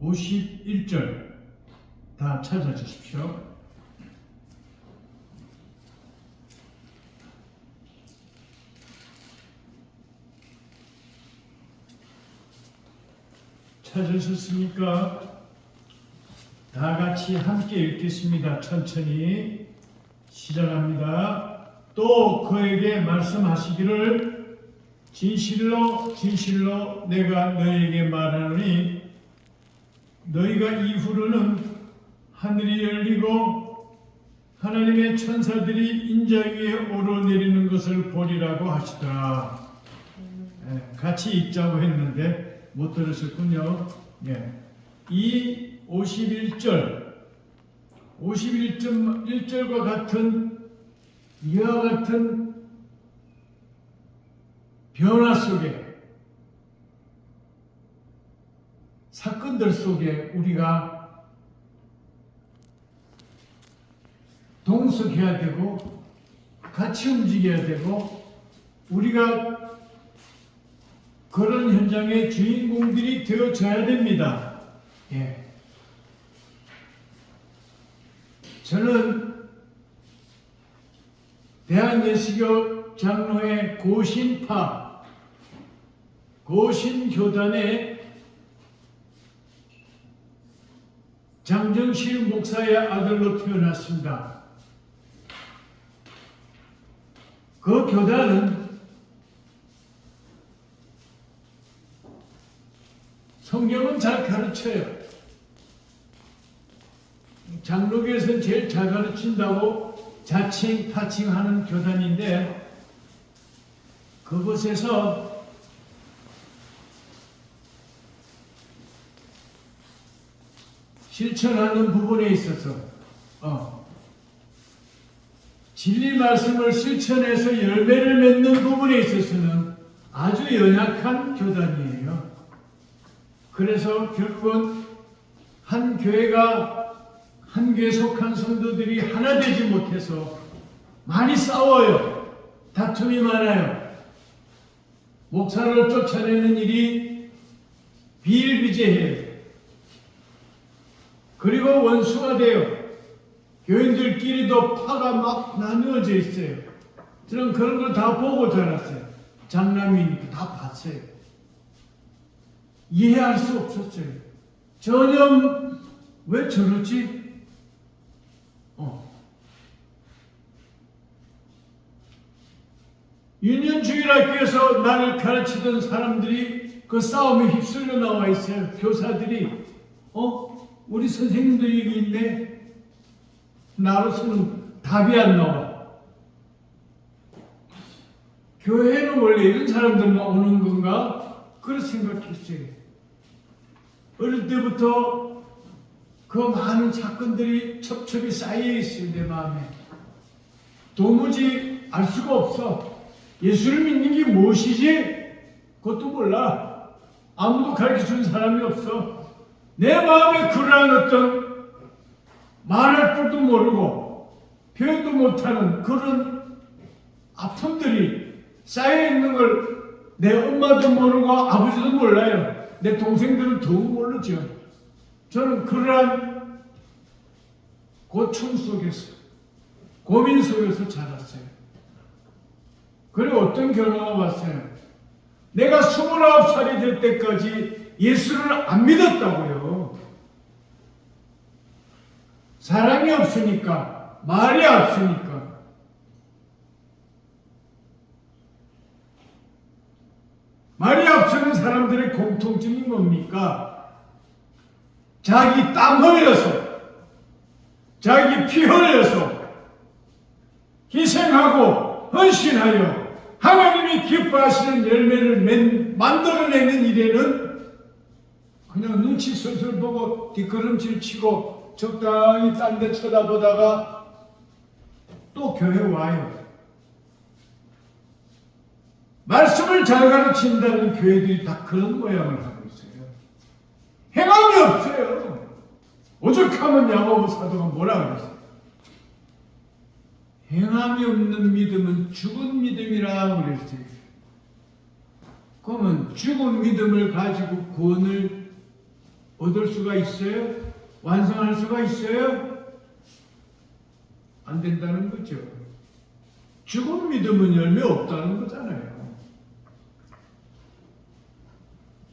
51절 다 찾아주십시오. 찾으셨습니까? 다 같이 함께 읽겠습니다. 천천히 시작합니다. 또 그에게 말씀하시기를 진실로 진실로 내가 너희에게 말하노니 너희가 이후로는 하늘이 열리고 하나님의 천사들이 인자 위에 오르내리는 것을 보리라고 하시더라. 같이 읽자고 했는데 못 들으셨군요. 이 51절과 같은 이와 같은 변화 속에 사건들 속에 우리가 동석해야 되고 같이 움직여야 되고 우리가 그런 현장의 주인공들이 되어져야 됩니다. 저는 대한예수교 장로회 고신파 고신교단의 장정실 목사의 아들로 태어났습니다. 그 교단은 성경은 잘 가르쳐요. 장로교에서는 제일 잘 가르친다고 자칭 타칭하는 교단인데 그곳에서 실천하는 부분에 있어서 진리 말씀을 실천해서 열매를 맺는 부분에 있어서는 아주 연약한 교단이에요. 그래서 결국은 한 교회가 한 교회에 속한 성도들이 하나 되지 못해서 많이 싸워요. 다툼이 많아요. 목사를 쫓아내는 일이 비일비재해요. 그리고 원수가 돼요. 교인들끼리도 파가 막 나누어져 있어요. 저는 그런 걸 다 보고 자랐어요. 장남이니까 다 봤어요. 이해할 수 없었어요. 전혀 왜 저러지? 유년주일학교에서 나를 가르치던 사람들이 그 싸움에 휩쓸려 나와 있어요. 교사들이 우리 선생님도 여기 있네. 나로서는 답이 안 나와. 교회는 원래 이런 사람들만 오는 건가? 그렇게 생각했어요. 어릴 때부터 그 많은 사건들이 첩첩이 쌓여 있어요. 내 마음에. 도무지 알 수가 없어. 예수를 믿는 게 무엇이지? 그것도 몰라. 아무도 가르쳐준 사람이 없어. 내 마음에 그러한 어떤 말할 줄도 모르고 표현도 못하는 그런 아픔들이 쌓여있는 걸 내 엄마도 모르고 아버지도 몰라요. 내 동생들은 더욱 모르죠. 저는 그러한 고충 속에서 고민 속에서 자랐어요. 그리고 어떤 결과가 왔어요. 내가 29살이 될 때까지 예수를 안 믿었다고요. 사랑이 없으니까, 말이 없으니까. 말이 없는 사람들의 공통점이 뭡니까? 자기 땀 흘려서, 자기 피 흘려서 희생하고 헌신하여 하나님이 기뻐하시는 열매를 만들어내는 일에는 그냥 눈치 슬슬 보고 뒷걸음질 치고 적당히 딴 데 쳐다보다가 또 교회 와요. 말씀을 잘 가르친다는 교회들이 다 그런 모양을 하고 있어요. 행함이 없어요. 오죽하면 야고보 사도가 뭐라 그랬어요? 행함이 없는 믿음은 죽은 믿음이라 그랬어요. 그러면 죽은 믿음을 가지고 구원을 얻을 수가 있어요? 완성할 수가 있어요? 안 된다는 거죠. 죽은 믿음은 열매 없다는 거잖아요.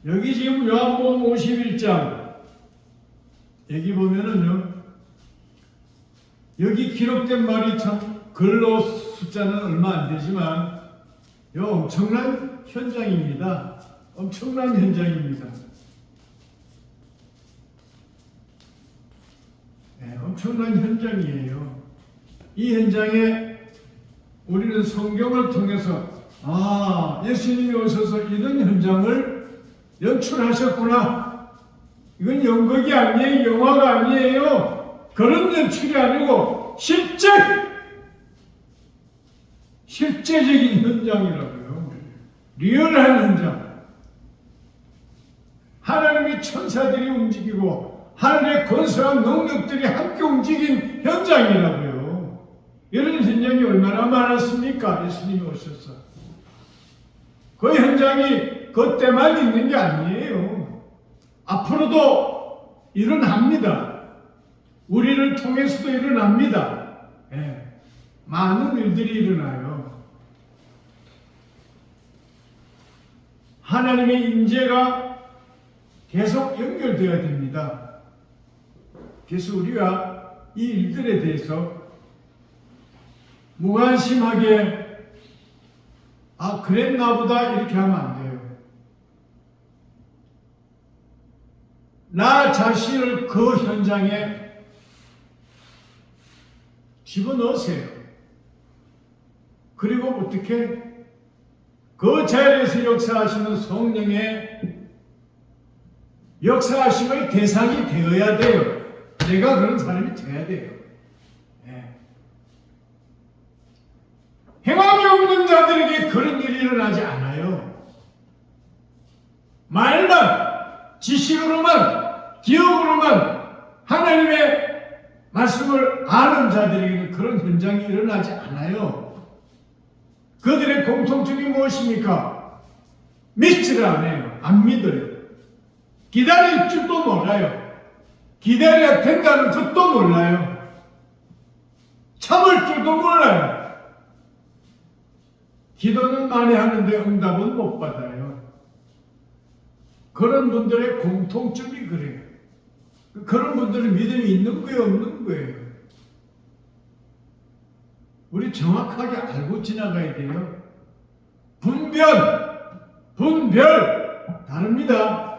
여기 지금 요한복음 51장 여기 보면은요, 여기 기록된 말이 참 글로 숫자는 얼마 안 되지만 요 엄청난 현장입니다. 엄청난 현장입니다. 네, 엄청난 현장이에요. 이 현장에 우리는 성경을 통해서 예수님이 오셔서 이런 현장을 연출하셨구나. 이건 연극이 아니에요. 영화가 아니에요. 그런 연출이 아니고 실제적인 현장이라고요. 리얼한 현장. 하나님의 천사들이 움직이고 하늘의 권세와 능력들이 함께 움직인 현장이라고요. 이런 현장이 얼마나 많았습니까? 예수님이 오셔서. 그 현장이 그때만 있는 게 아니에요. 앞으로도 일어납니다. 우리를 통해서도 일어납니다. 많은 일들이 일어나요. 하나님의 임재가 계속 연결되어야 됩니다. 그래서 우리가 이 일들에 대해서 무관심하게 그랬나 보다 이렇게 하면 안 돼요. 나 자신을 그 현장에 집어넣으세요. 그리고 어떻게? 그 자리에서 역사하시는 성령의 역사하심의 대상이 되어야 돼요. 내가 그런 사람이 되어야 돼요. 행함이 없는 자들에게 그런 일이 일어나지 않아요. 말만, 지식으로만, 기억으로만 하나님의 말씀을 아는 자들에게는 그런 현장이 일어나지 않아요. 그들의 공통점이 무엇입니까? 믿지를 않아요. 안 믿어요. 기다릴 줄도 몰라요. 기다려야 된다는 것도 몰라요. 참을 줄도 몰라요. 기도는 많이 하는데 응답은 못 받아요. 그런 분들의 공통점이 그래요. 그런 분들은 믿음이 있는 거예요, 없는 거예요? 우리 정확하게 알고 지나가야 돼요. 분별 다릅니다.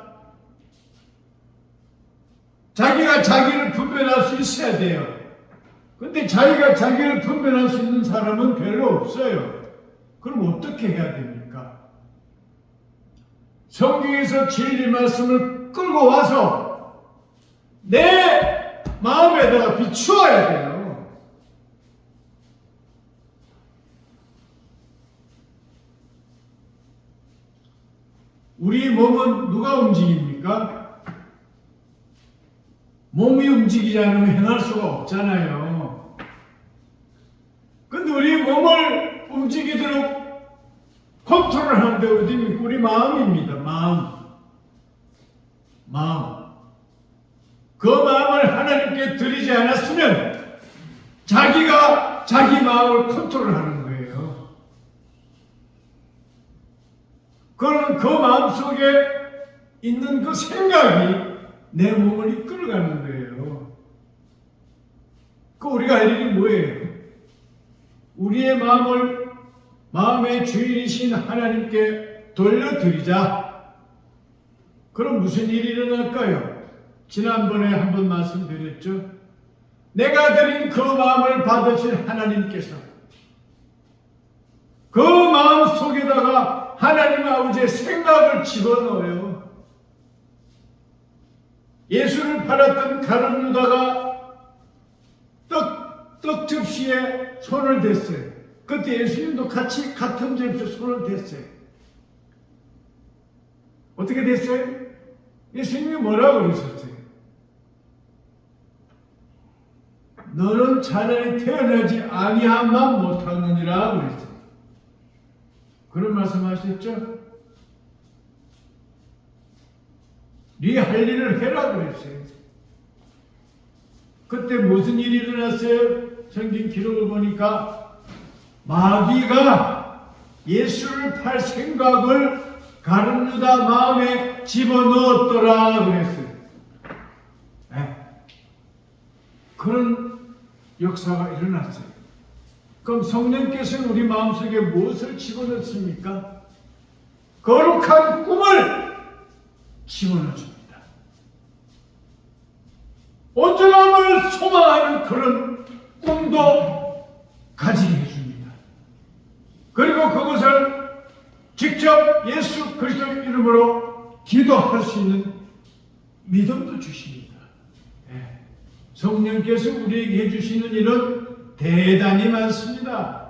자기가 자기를 분별할 수 있어야 돼요. 근데 자기가 자기를 분별할 수 있는 사람은 별로 없어요. 그럼 어떻게 해야 됩니까? 성경에서 진리 말씀을 끌고 와서 내 마음에다가 비추어야 돼요. 우리 몸은 누가 움직입니까? 몸이 움직이지 않으면 행할 수가 없잖아요. 근데 우리 몸을 움직이도록 컨트롤하는 데 어디입니까? 우리 마음입니다. 마음. 그 마음을 하나님께 드리지 않았으면 자기가 자기 마음을 컨트롤하는 거예요. 그러면 그 마음 속에 있는 그 생각이 내 몸을 이끌어가는 거예요. 그 우리가 할 일이 뭐예요? 우리의 마음의 주인이신 하나님께 돌려드리자. 그럼 무슨 일이 일어날까요? 지난번에 한번 말씀드렸죠. 내가 드린 그 마음을 받으신 하나님께서 그 마음 속에다가 하나님 아버지의 생각을 집어넣어요. 예수를 팔았던 가룟 유다가 떡 접시에 손을 댔어요. 그때 예수님도 같이 같은 접시에 손을 댔어요. 어떻게 됐어요? 예수님이 뭐라고 그러셨어요? 너는 차라리 태어나지 아니함만 못하느니라 그랬어요. 그런 말씀 하셨죠? 네 할 일을 해라 그랬어요. 그때 무슨 일이 일어났어요? 성경 기록을 보니까 마귀가 예수를 팔 생각을 가룟유다 마음에 집어넣었더라 그랬어요. 네. 그런 역사가 일어났어요. 그럼 성령께서는 우리 마음속에 무엇을 집어넣습니까? 거룩한 꿈을 집어넣습니다. 온전함을 소망하는 그런 꿈도 가지게 해줍니다. 그리고 그것을 직접 예수 그리스도의 이름으로 기도할 수 있는 믿음도 주십니다. 네. 성령께서 우리에게 해주시는 일은 대단히 많습니다.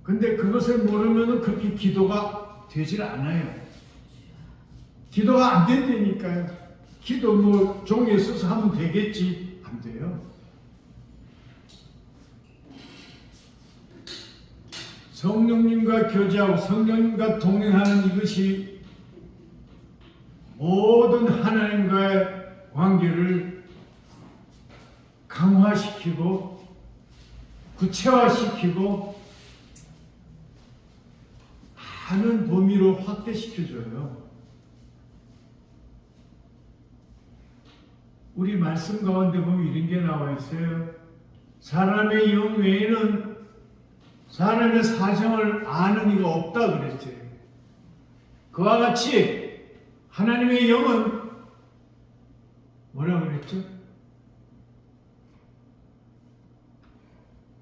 근데 그것을 모르면 그렇게 기도가 되질 않아요. 기도가 안 된다니까요. 기도 뭐 종이에 써서 하면 되겠지. 안 돼요. 성령님과 교제하고 성령님과 동행하는 이것이 모든 하나님과의 관계를 강화시키고 구체화시키고 많은 범위로 확대시켜줘요. 우리 말씀 가운데 보면 이런 게 나와 있어요. 사람의 영 외에는 사람의 사정을 아는 이가 없다 그랬어요. 그와 같이 하나님의 영은 뭐라 그랬죠?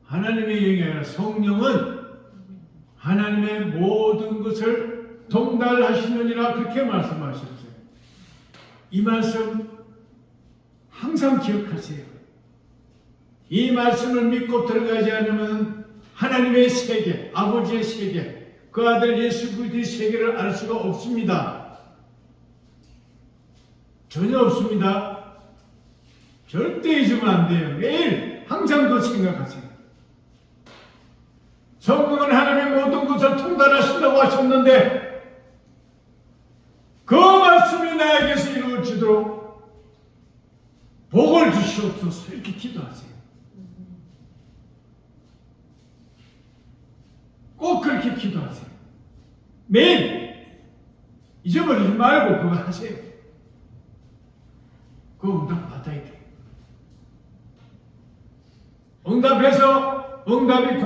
하나님의 영이 아니라 성령은 하나님의 모든 것을 통달하시느니라 그렇게 말씀하셨어요. 이 말씀 항상 기억하세요. 이 말씀을 믿고 들어가지 않으면 하나님의 세계, 아버지의 세계, 그 아들 예수 그리스도의 세계를 알 수가 없습니다. 전혀 없습니다. 절대 잊으면 안 돼요. 매일 항상 그 생각하세요. 성령은 하나님의 모든 것을 통달하신다고 하셨는데 그 말씀이 나에게서 이루어지도록 복을 주시옵소서 이렇게 기도하세요. 꼭 그렇게 기도하세요. 매일 잊어버리지 말고 그거 하세요. 그 응답 받아야 돼요. 응답이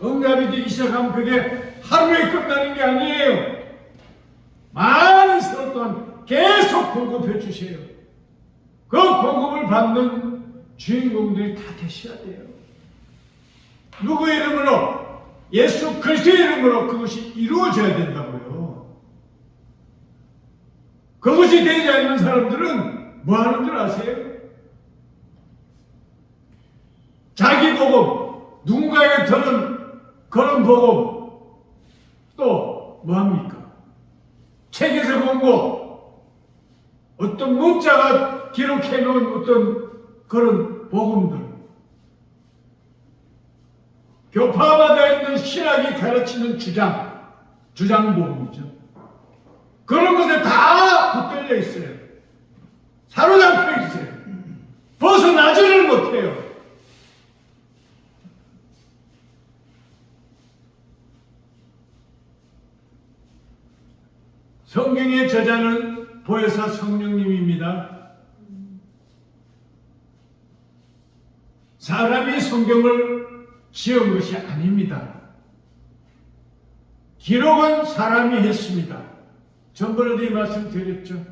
응답이 되기 시작하면 그게 하루에 끝나는 게 아니에요. 많은 세월 동안 계속 공급해 주세요. 그 공급을 받는 주인공들이 다 되셔야 돼요. 누구의 이름으로? 예수 그리스도의 이름으로 그것이 이루어져야 된다고요. 그것이 되지 않는 사람들은 뭐 하는 줄 아세요? 자기 복음, 누군가에게 드는 그런 복음, 또 뭐합니까? 책에서 본 거, 어떤 문자가 기록해 놓은 어떤 그런 복음들, 교파마다 있는 신학이 가르치는 주장복음이죠. 그런 것에 다 붙들려 있어요. 사로잡혀 있어요. 벗어나지를 못해요. 성경의 저자는 보혜사 성령님입니다. 사람이 성경을 지은 것이 아닙니다. 기록은 사람이 했습니다. 전번에도 이 말씀 드렸죠.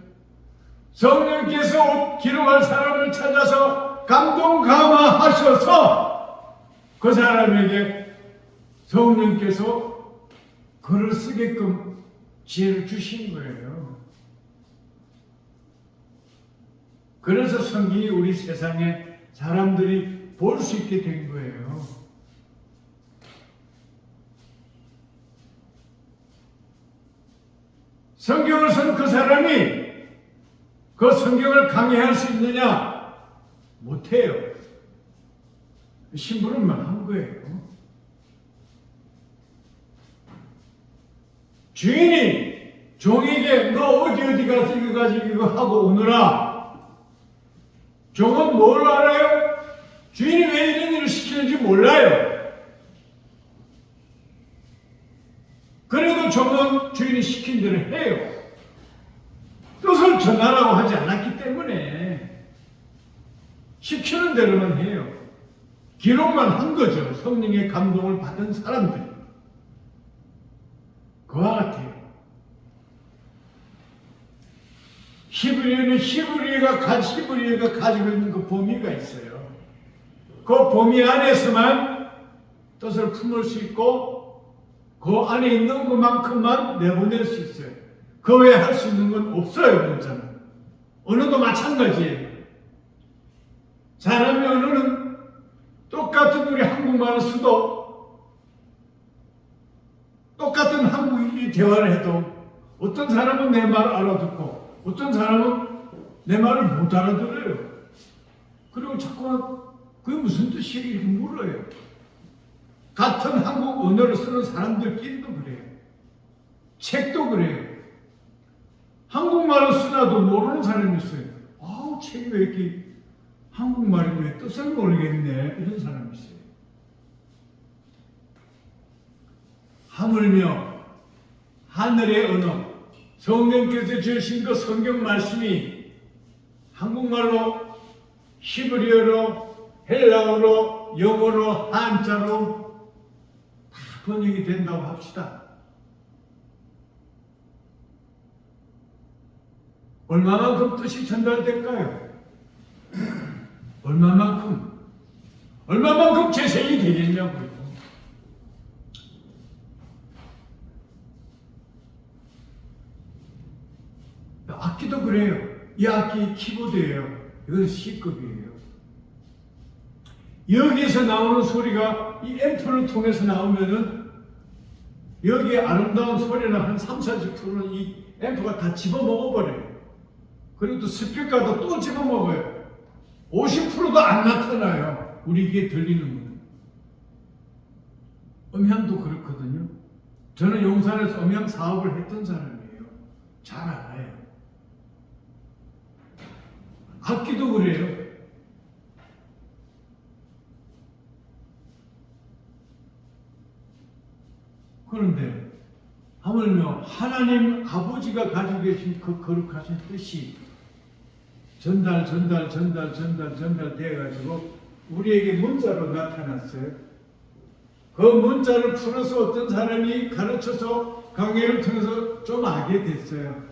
성령께서 기록할 사람을 찾아서 감동 감화하셔서 그 사람에게 성령께서 글을 쓰게끔 지혜를 주신 거예요. 그래서 성경이 우리 세상에 사람들이 볼 수 있게 된 거예요. 성경을 쓴 그 사람이 그 성경을 강의할 수 있느냐? 못해요. 심부름만 한 거예요. 주인이 종에게 너 어디 가서 이거 가지고 이거 하고 오느라. 종은 뭘 알아요? 주인이 왜 이런 일을 시키는지 몰라요. 그래도 종은 주인이 시킨 대로 해요. 뜻을 전하라고 하지 않았기 때문에 시키는 대로만 해요. 기록만 한 거죠. 성령의 감동을 받은 사람들. 그와 같아요. 히브리어가 가지고 있는 그 범위가 있어요. 그 범위 안에서만 뜻을 품을 수 있고 그 안에 있는 것만큼만 내보낼 수 있어요. 그 외에 할 수 있는 건 없어요. 문자는. 언어도 마찬가지예요. 사람의 언어는 똑같은 우리 한국말을 써도 똑같은 한국인이 대화를 해도 어떤 사람은 내 말을 알아듣고 어떤 사람은 내 말을 못 알아들어요. 그리고 자꾸만 그게 무슨 뜻이에요? 이렇게 물어요. 같은 한국 언어를 쓰는 사람들끼리도 그래요. 책도 그래요. 한국말을 쓰나도 모르는 사람이 있어요. 아우, 책이 왜 이렇게 한국말이 왜 뜻을 모르겠네. 이런 사람이 있어요. 하물며 하늘의 언어, 성령께서 주신 그 성경 말씀이 한국말로, 히브리어로, 헬라어로, 영어로, 한자로 다 번역이 된다고 합시다. 얼마만큼 뜻이 전달될까요? 얼마만큼 재생이 되겠냐고요. 악기도 그래요. 이 악기 키보드예요. 이건 C급이에요. 여기에서 나오는 소리가 이 앰프를 통해서 나오면은 여기에 아름다운 소리는 한 30-40%는 이 앰프가 다 집어먹어버려요. 그리고 또 스피커도 또 집어먹어요. 50%도 안 나타나요. 우리 귀에 들리는 거는. 음향도 그렇거든요. 저는 용산에서 음향 사업을 했던 사람이에요. 잘 알아요. 악기도 그래요. 그런데 하물며 하나님 아버지가 가지고 계신 그 거룩하신 뜻이 전달돼가지고 우리에게 문자로 나타났어요. 그 문자를 풀어서 어떤 사람이 가르쳐서 강의를 통해서 좀 알게 됐어요.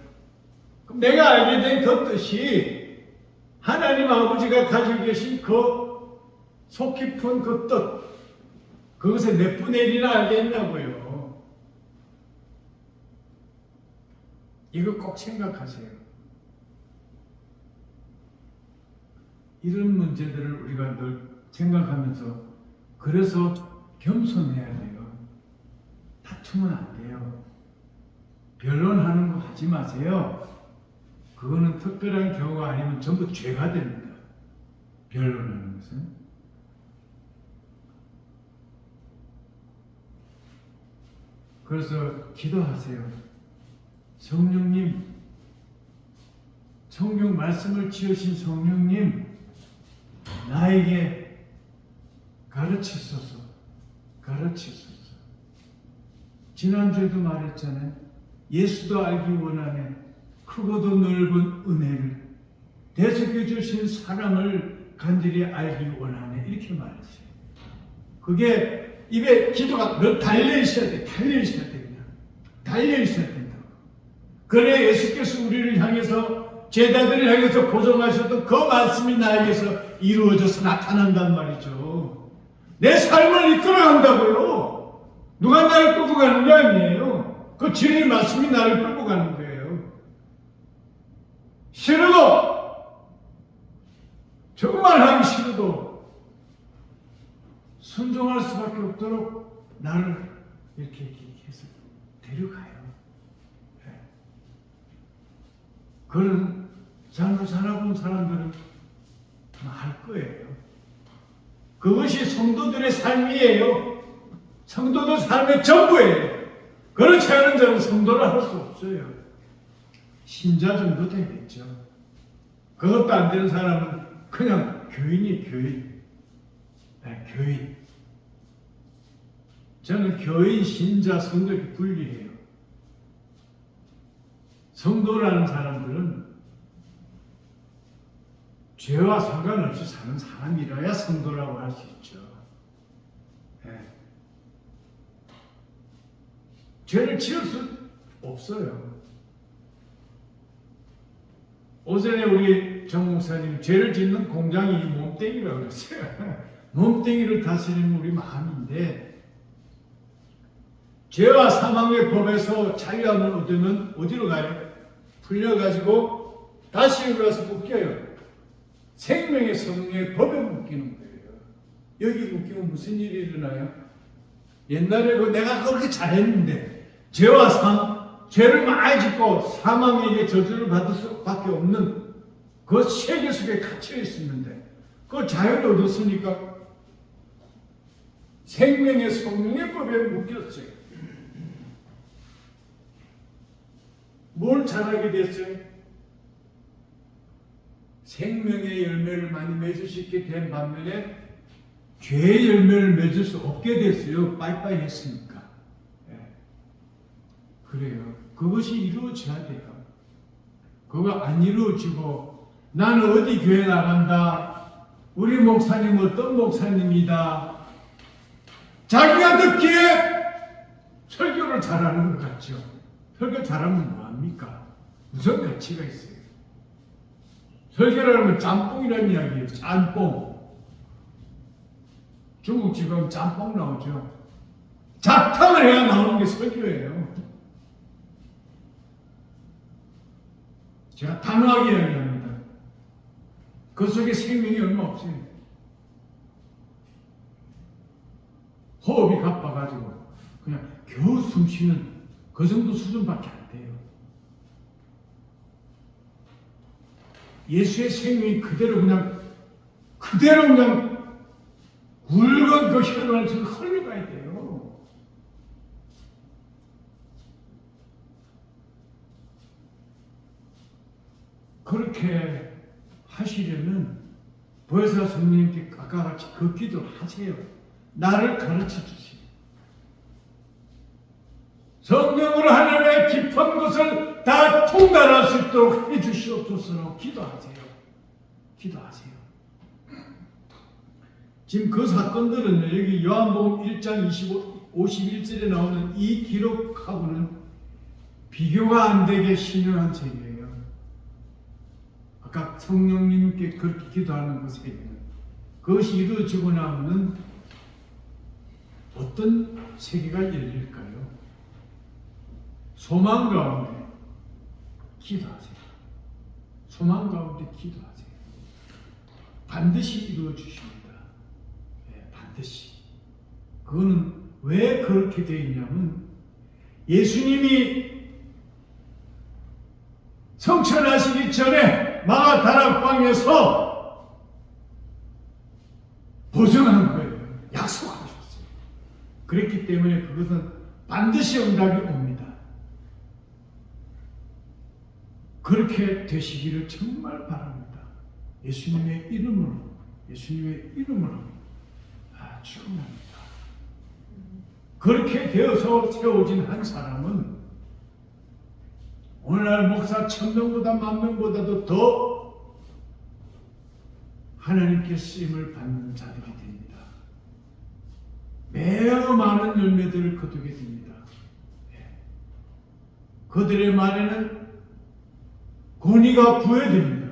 그럼 내가 알게 된 그 뜻이 하나님 아버지가 가지고 계신 그 속 깊은 그 뜻, 그것의 몇 분의 1이나 알겠냐고요. 이거 꼭 생각하세요. 이런 문제들을 우리가 늘 생각하면서 그래서 겸손해야 돼요. 다투면 안 돼요. 변론하는 거 하지 마세요. 그거는 특별한 경우가 아니면 전부 죄가 됩니다. 변론하는 것은. 그래서 기도하세요. 성령님, 성경 말씀을 지으신 성령님, 나에게 가르치소서. 지난주에도 말했잖아요. 예수도 알기 원하네. 크고도 넓은 은혜를, 대속해 주신 사랑을 간절히 알기 원하네. 이렇게 말했어요. 그게 입에 기도가 늘 달려있어야 돼. 달려있어야 된다고. 그래 예수께서 우리를 향해서, 제자들을 향해서 보존하셨던 그 말씀이 나에게서 이루어져서 나타난단 말이죠. 내 삶을 이끌어간다고요. 누가 나를 끌고 가는 게 아니에요. 그 진리 말씀이 나를 끌고 가는 거예요. 싫어도, 정말 하기 싫어도 순종할 수밖에 없도록 나를 이렇게 해서 데려가요. 네. 그런 삶을 살아본 사람들은 알 거예요. 그것이 성도들의 삶이에요. 성도들 삶의 전부예요. 그렇지 않은 자는 성도를 할 수 없어요. 신자 정도 되겠죠. 그것도 안 되는 사람은 그냥 교인이 교인. 네, 교인. 저는 교인, 신자, 성도 이렇게 분리해요. 성도라는 사람들은 죄와 상관없이 사는 사람이라야 성도라고 할 수 있죠. 네. 죄를 지을 수 없어요. 오전에 우리 정 목사님 죄를 짓는 공장이 몸뚱이라고 그랬어요. 몸뚱이를 다스리는 우리 마음인데 죄와 사망의 법에서 자유함을 얻으면 어디로 가요? 풀려가지고 다시 올라서 묶여요. 생명의 성령의 법에 묶이는 거예요. 여기 묶이면 무슨 일이 일어나요? 옛날에 내가 그렇게 잘했는데 죄를 많이 짓고 사망에게 저주를 받을 수밖에 없는 그 세계 속에 갇혀 있었는데 그 자유를 얻었으니까 생명의 성령의 법에 묶였어요. 뭘 잘하게 됐어요? 생명의 열매를 많이 맺을 수 있게 된 반면에 죄의 열매를 맺을 수 없게 됐어요. 빠이빠이 했으니까. 그래요. 그것이 이루어져야 돼요. 그거 안 이루어지고 나는 어디 교회 나간다. 우리 목사님 어떤 목사님이다. 자기가 듣기에 설교를 잘하는 것 같죠. 설교 잘하면 뭐합니까? 무슨 가치가 있어요? 설교를 하면 짬뽕이라는 이야기예요. 짬뽕. 중국집 가면 짬뽕 나오죠. 잡탕을 해야 나오는 게 설교예요. 제가 단호하게 이야기합니다. 그 속에 생명이 얼마 없어요. 호흡이 가빠가지고 그냥 겨우 숨 쉬는 그 정도 수준밖에 안 돼요. 예수의 생명이 그대로 그냥 굵은 그 혈관을 통해 흘러가야 돼요. 그렇게 하시려면 보혜사 성령님께 아까 같이 그 기도를 하세요. 나를 가르쳐 주세요. 성령으로 하나님의 깊은 것을 다 통달할 수 있도록 해주시옵소서. 기도하세요. 기도하세요. 지금 그 사건들은 여기 요한복음 1장 51절에 나오는 이 기록하고는 비교가 안 되게 신령한 책이에요. 아까 성령님께 그렇게 기도하는 그 세계는 그것이 이루어지고 나면 어떤 세계가 열릴까요? 소망 가운데 기도하세요. 소망 가운데 기도하세요. 반드시 이루어 주십니다. 네, 반드시. 그거는 왜 그렇게 되어 있냐면 예수님이 성천하시기 전에 마가다락방에서 보증한 거예요. 약속하셨어요. 그랬기 때문에 그것은 반드시 응답이 옵니다. 그렇게 되시기를 정말 바랍니다. 예수님의 이름으로 축원합니다. 그렇게 되어서 세워진 한 사람은 오늘날 목사 1000명보다 10,000명보다도 더 하나님께 쓰임을 받는 자들이 됩니다. 매우 많은 열매들을 거두게 됩니다. 그들의 말에는 권위가 부여됩니다.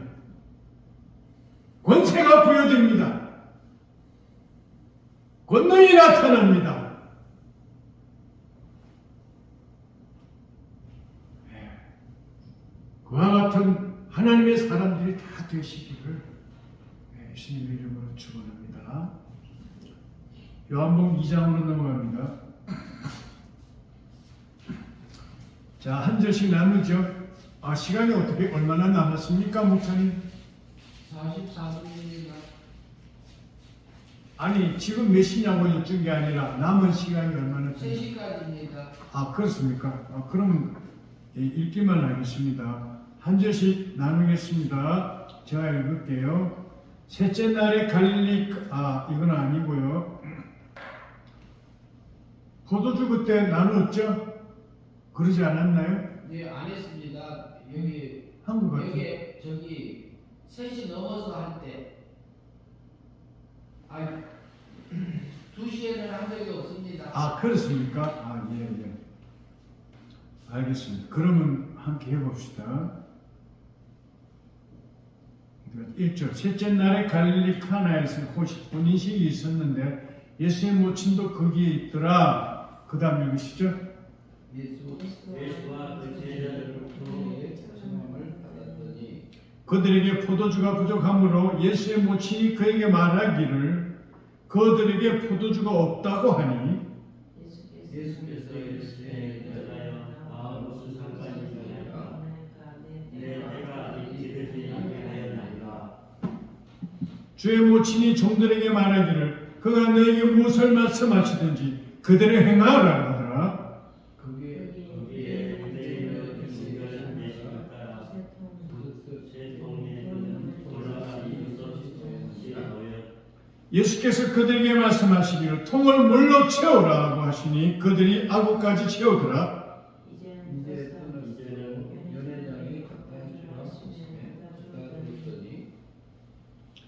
권세가 부여됩니다. 권능이 나타납니다. 그와 같은 하나님의 사람들이 다 되시기를 예수님의 이름으로 축원합니다. 요한복음 2장으로 넘어갑니다. 자, 한 절씩 나누죠. 시간이 어떻게 얼마나 남았습니까, 목사님? 44분입니다. 아니 지금 몇 시냐고 여쭌 게 아니라 남은 시간이 얼마나 됩니까? 3시까지입니다. 아 그렇습니까? 그러면 읽기만 하겠습니다. 한 절씩 나누겠습니다. 제가 읽을게요. 셋째 날에 갈릴리 이건 아니고요. 포도주 그때 나누었죠? 그러지 않았나요? 네, 안 했습니다. 여기 한 것 같아요. 여기 저기 3시 넘어서 할 때. 2시에는 한 적이 없습니다. 그렇습니까? 예. 알겠습니다. 그러면 함께 해봅시다. 1절 셋째 날에 갈릴리 카나에서 혼인식이 있었는데 예수의 모친도 거기에 있더라. 그 다음 읽으시죠. 예수와 그 제자들로부터 성령을 받았더니 그들에게 포도주가 부족하므로 예수의 모친이 그에게 말하기를 그들에게 포도주가 없다고 하니 예수께서 이르시되 여자여 무슨 상관이 있느냐 내가 아직 이르지 아니하였나이다. 주의 모친이 종들에게 말하기를 그가 너에게 무엇을 말씀하시든지 그대로 행하라 하더라. 거기에 유대인의 교수가 내시니까 제 동네에 돌아가 이웃을 모여 예수께서 그들에게 말씀하시기를 통을 물로 채우라고 하시니 그들이 아구까지 채우더라. 이제는 연회장이 가까이 들었더니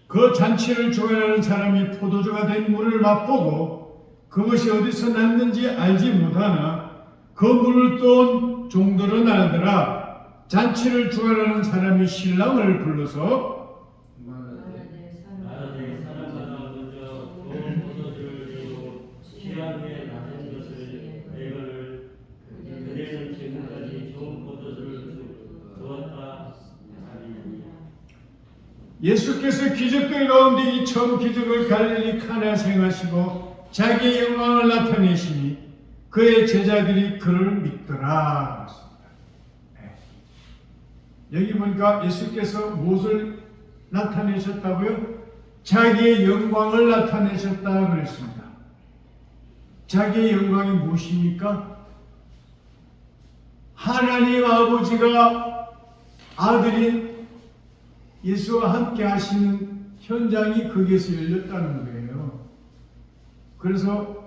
그 잔치를 주관하는 사람이 포도주가 된 물을 맛보고 그것이 어디서 났는지 알지 못하나 그 물을 떠온 종들은 알더라. 잔치를 주관하는 사람이 신랑을 불러서 말하되 사람마다 먼저 좋은 포도주를 들고 취하기에 낮은 것을 내거를 그대는 지금까지 좋은 포도주를 두었다 하리니. 예수께서 기적들 가운데 이 처음 기적을 갈릴리 카나에서 행하시고 자기의 영광을 나타내시니 그의 제자들이 그를 믿더라. 여기 보니까 예수께서 무엇을 나타내셨다고요? 자기의 영광을 나타내셨다 그랬습니다. 자기의 영광이 무엇입니까? 하나님 아버지가 아들인 예수와 함께 하시는 현장이 거기에서 열렸다는 거예요. 그래서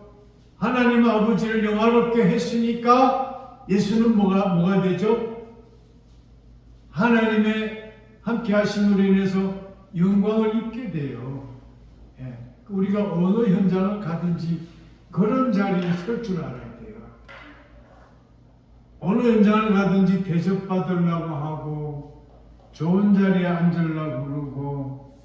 하나님 아버지를 영화롭게 했으니까 예수는 뭐가 되죠? 하나님의 함께 하심으로 인해서 영광을 입게 돼요. 우리가 어느 현장을 가든지 그런 자리에 설 줄 알아야 돼요. 어느 현장을 가든지 대접받으려고 하고 좋은 자리에 앉으려고 그러고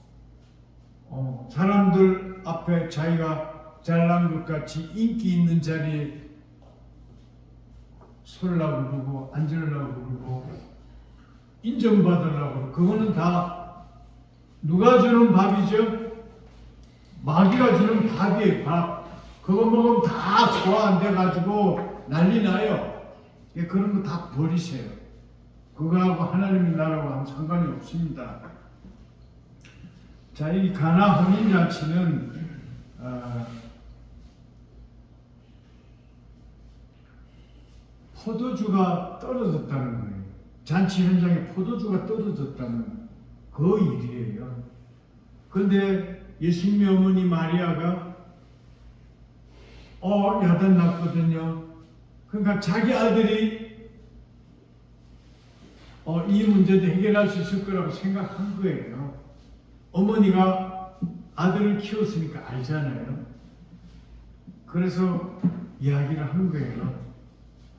사람들 앞에 자기가 잘난 것 같이 인기 있는 자리에 서려고 그러고 앉으려고 그러고 인정받으려고 그러고 그거는 다 누가 주는 밥이죠? 마귀가 주는 밥이에요. 밥. 그거 먹으면 다 소화 안 돼가지고 난리 나요. 그런 거 다 버리세요. 그거하고 하나님의 나라하고 상관이 없습니다. 자, 이 가나 혼인잔치는 포도주가 떨어졌다는 거예요. 잔치 현장에 포도주가 떨어졌다는 그 일이에요. 그런데 예수님의 어머니 마리아가 야단 났거든요. 그러니까 자기 아들이 이 문제도 해결할 수 있을 거라고 생각한 거예요. 어머니가 아들을 키웠으니까 알잖아요. 그래서 이야기를 한 거예요.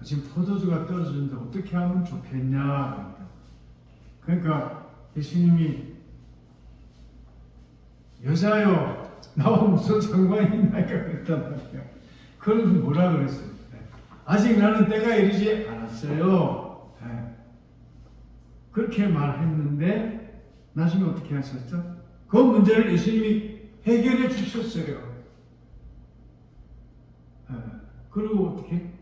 지금 포도주가 떨어지는데 어떻게 하면 좋겠냐. 그러니까 예수님이 여자요 나와 무슨 상관이 있나요? 그랬단 말이에요. 그럼 뭐라 그랬어요? 아직 나는 때가 이르지 않았어요. 그렇게 말했는데 나중에 어떻게 하셨죠? 그 문제를 예수님이 해결해 주셨어요. 그리고 어떻게?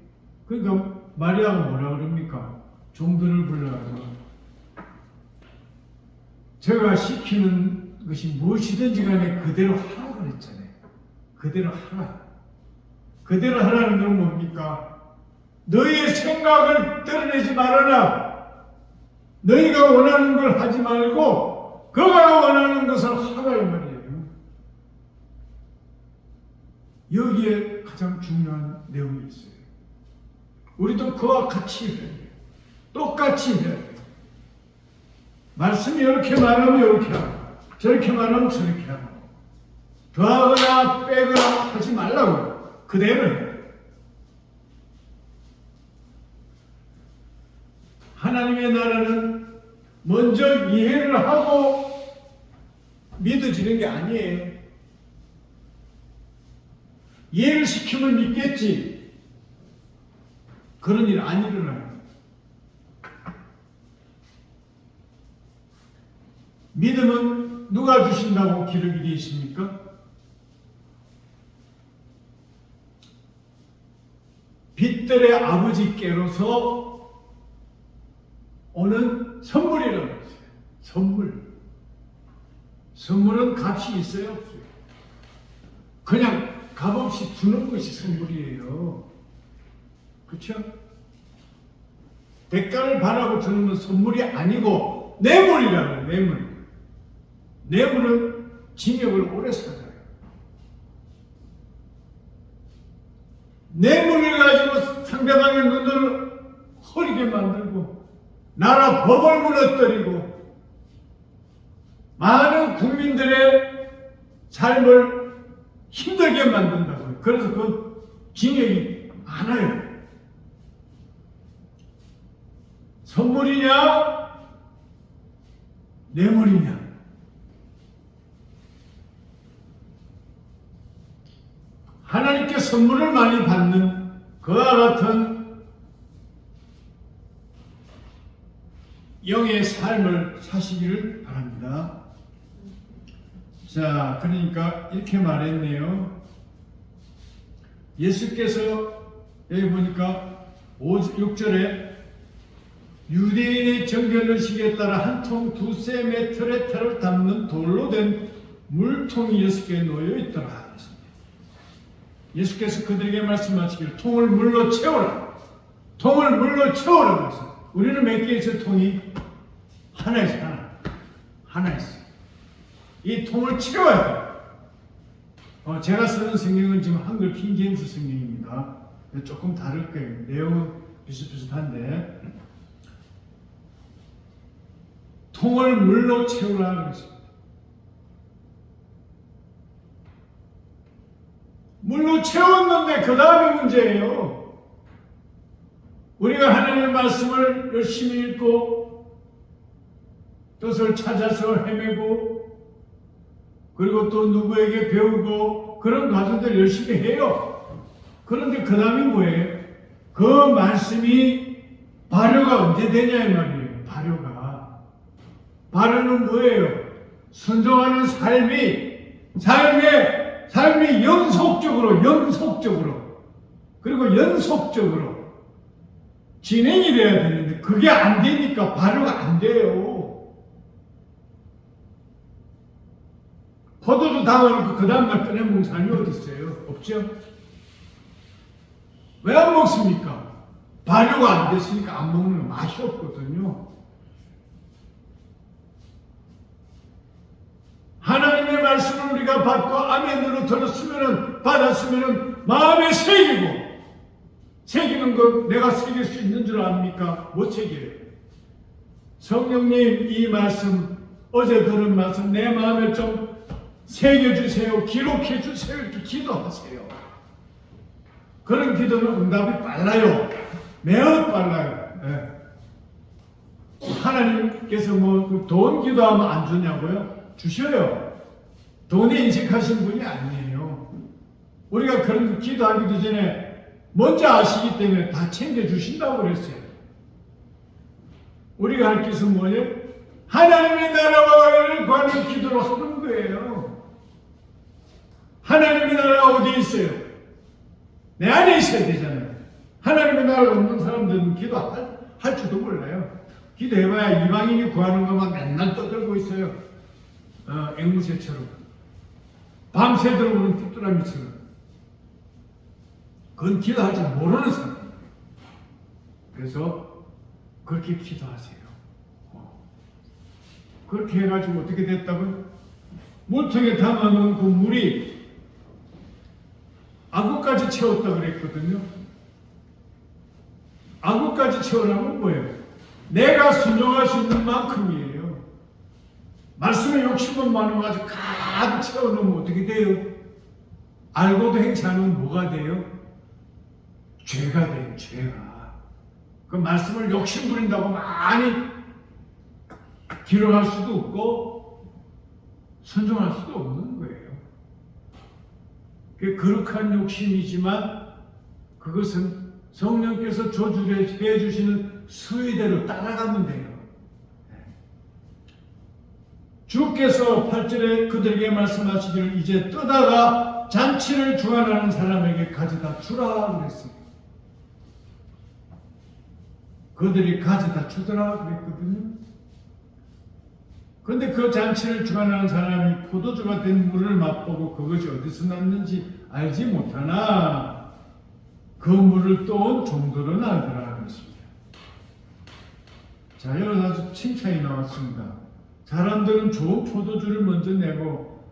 그러니까 마리아가 뭐라 그럽니까? 종들을 불러가지고 제가 시키는 것이 무엇이든지 간에 그대로 하라고 그랬잖아요. 그대로 하라. 그대로 하라는 건 뭡니까? 너희의 생각을 드러내지 말아라. 너희가 원하는 걸 하지 말고 그가 원하는 것을 하라 이 말이에요. 여기에 가장 중요한 내용이 있어요. 우리도 그와 같이 해야 돼요. 똑같이 해야 돼요. 말씀이 이렇게 말하면 이렇게 하고 저렇게 말하면 저렇게 하고 더하거나 빼거나 하지 말라고 그대로 해야 돼요. 하나님의 나라는 먼저 이해를 하고 믿어지는 게 아니에요. 이해를 시키면 믿겠지. 그런 일 안 일어나요. 믿음은 누가 주신다고 기록이 되어 있습니까? 빛들의 아버지께로서 오는 선물이라고 했어요. 선물. 선물은 값이 있어요, 없어요? 그냥 값없이 주는 것이 선물이에요. 그렇죠? 대가를 바라고 주는 건 선물이 아니고 뇌물이라고요. 뇌물. 뇌물은 징역을 오래 살아요. 뇌물을 가지고 상대방의 눈을 흐리게 만들고 나라 법을 무너뜨리고 많은 국민들의 삶을 힘들게 만든다고요. 그래서 그 징역이 많아요. 선물이냐 뇌물이냐. 하나님께 선물을 많이 받는 그와 같은 영의 삶을 사시기를 바랍니다. 자, 그러니까 이렇게 말했네요. 예수께서 여기 보니까 6절에 유대인의 정결의식에 따라 한 통 두세 메틀의 태를 담는 돌로 된 물통이 6개 놓여 있더라. 예수께서 그들에게 말씀하시기를 통을 물로 채워라. 통을 물로 채워라. 그래서 우리는 몇 개 있어요? 통이 하나 있어요. 하나 있어요. 이 통을 채워야 돼요. 제가 쓰는 성경은 지금 한글 킹제임스 성경입니다. 조금 다를 거예요. 내용은 비슷비슷한데 통을 물로 채우라 그랬습니다. 물로 채웠는데 그 다음이 문제예요. 우리가 하나님의 말씀을 열심히 읽고 뜻을 찾아서 헤매고 그리고 또 누구에게 배우고 그런 과정들 열심히 해요. 그런데 그 다음이 뭐예요? 그 말씀이 발효가 언제 되냐 이 말이에요. 발효는 뭐예요? 순종하는 삶이 연속적으로 그리고 연속적으로 진행이 돼야 되는데 그게 안 되니까 발효가 안 돼요. 포도주 담아놓고 그 다음날 꺼내 먹는 사람이 어디 있어요? 없죠? 왜 안 먹습니까? 발효가 안 됐으니까 안 먹는 건 맛이 없거든요. 하나님의 말씀을 우리가 받고 아멘으로 받았으면 마음에 새기는 것 내가 새길 수 있는 줄 압니까? 못 새겨요. 성령님 이 말씀 어제 들은 말씀 내 마음에 좀 새겨주세요. 기록해주세요. 이렇게 기도하세요. 그런 기도는 응답이 빨라요. 매우 빨라요. 네. 하나님께서 돈 기도하면 안 주냐고요? 주셔요. 돈에 인식하신 분이 아니에요. 우리가 그런 기도하기도 전에 먼저 아시기 때문에 다 챙겨주신다고 그랬어요. 우리가 할 것은 뭐예요? 하나님의 나라와 의를 구하는 기도로 하는 거예요. 하나님의 나라가 어디 있어요? 내 안에 있어야 되잖아요. 하나님의 나라가 없는 사람들은 기도할 줄도 몰라요. 기도해봐야 이방인이 구하는 것만 맨날 떠들고 있어요. 앵무새처럼 밤새 들어오는 삐뚤어미처럼. 그건 기도하지 모르는 사람. 그래서 그렇게 기도하세요. 그렇게 해가지고 어떻게 됐다고요? 물통에 담아놓은 그 물이 아구까지 채웠다 그랬거든요. 아구까지 채우라면 뭐예요? 내가 순종할 수 있는 만큼이에요. 말씀에 욕심은 많아가지고 가득 채워놓으면 어떻게 돼요? 알고도 행치 않으면 뭐가 돼요? 죄가 돼요. 죄가. 그 말씀을 욕심 부린다고 많이 기록할 수도 없고 순종할 수도 없는 거예요. 그게 거룩한 욕심이지만 그것은 성령께서 조주해 주시는 수위대로 따라가면 돼요. 주께서 8절에 그들에게 말씀하시기를 이제 떠다가 잔치를 주관하는 사람에게 가져다 주라 그랬어요. 그들이 가져다 주더라 그랬거든요. 그런데 그 잔치를 주관하는 사람이 포도주가 된 물을 맛보고 그것이 어디서 났는지 알지 못하나 그 물을 떠온 종들은 알더라 그랬습니다. 자, 여기 아주 칭찬이 나왔습니다. 사람들은 좋은 포도주를 먼저 내고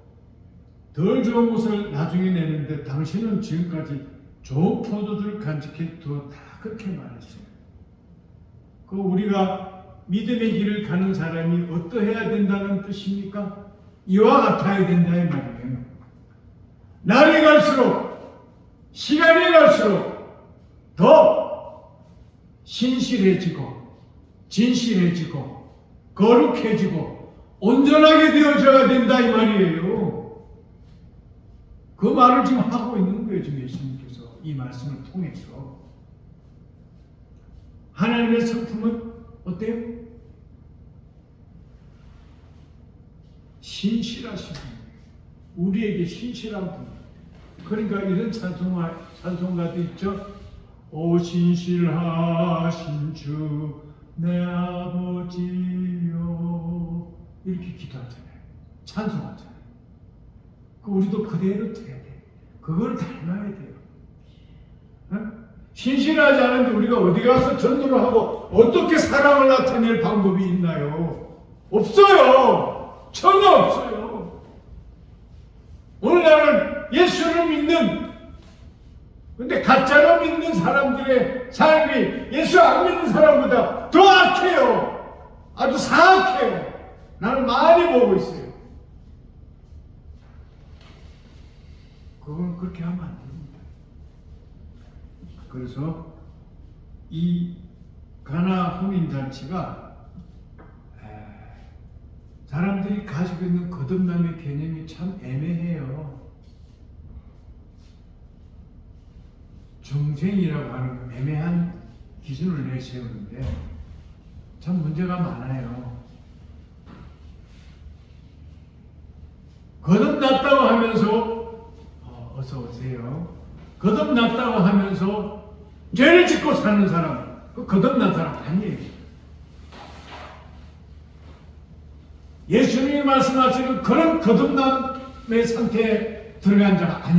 덜 좋은 것을 나중에 내는데 당신은 지금까지 좋은 포도주를 간직해 두었다 그렇게 말했어요. 그 우리가 믿음의 길을 가는 사람이 어떠해야 된다는 뜻입니까? 이와 같아야 된다 이 말이에요. 날이 갈수록 시간이 갈수록 더 신실해지고 진실해지고 거룩해지고 온전하게 되어져야 된다 이 말이에요. 그 말을 지금 하고 있는 거예요. 지금 예수님께서 이 말씀을 통해서. 하나님의 성품은 어때요? 신실하신 분. 우리에게 신실한 분. 그러니까 이런 찬송가도 있죠. 오 신실하신 주 내 아버지요. 이렇게 기도하잖아요. 찬송하잖아요. 우리도 그대로 돼야 돼. 그걸 닮아야 돼요. 신실하지 않은데 우리가 어디 가서 전도를 하고 어떻게 사랑을 나타낼 방법이 있나요? 없어요. 전혀 없어요. 오늘날은 예수를 믿는 근데 가짜로 믿는 사람들의 삶이 예수 안 믿는 사람보다 더 악해요. 아주 사악해요. 나는 많이 보고 있어요. 그건 그렇게 하면 안 됩니다. 그래서 이 가나 혼인잔치가 사람들이 가지고 있는 거듭남의 개념이 참 애매해요. 중생이라고 하는 애매한 기준을 내세우는데 참 문제가 많아요. 거듭났다고 하면서 어서 오세요. 거듭났다고 하면서 죄를 짓고 사는 사람, 그 거듭난 사람 아니에요. 예수님이 말씀하시는 그런 거듭남의 상태에 들어간 자가 아니라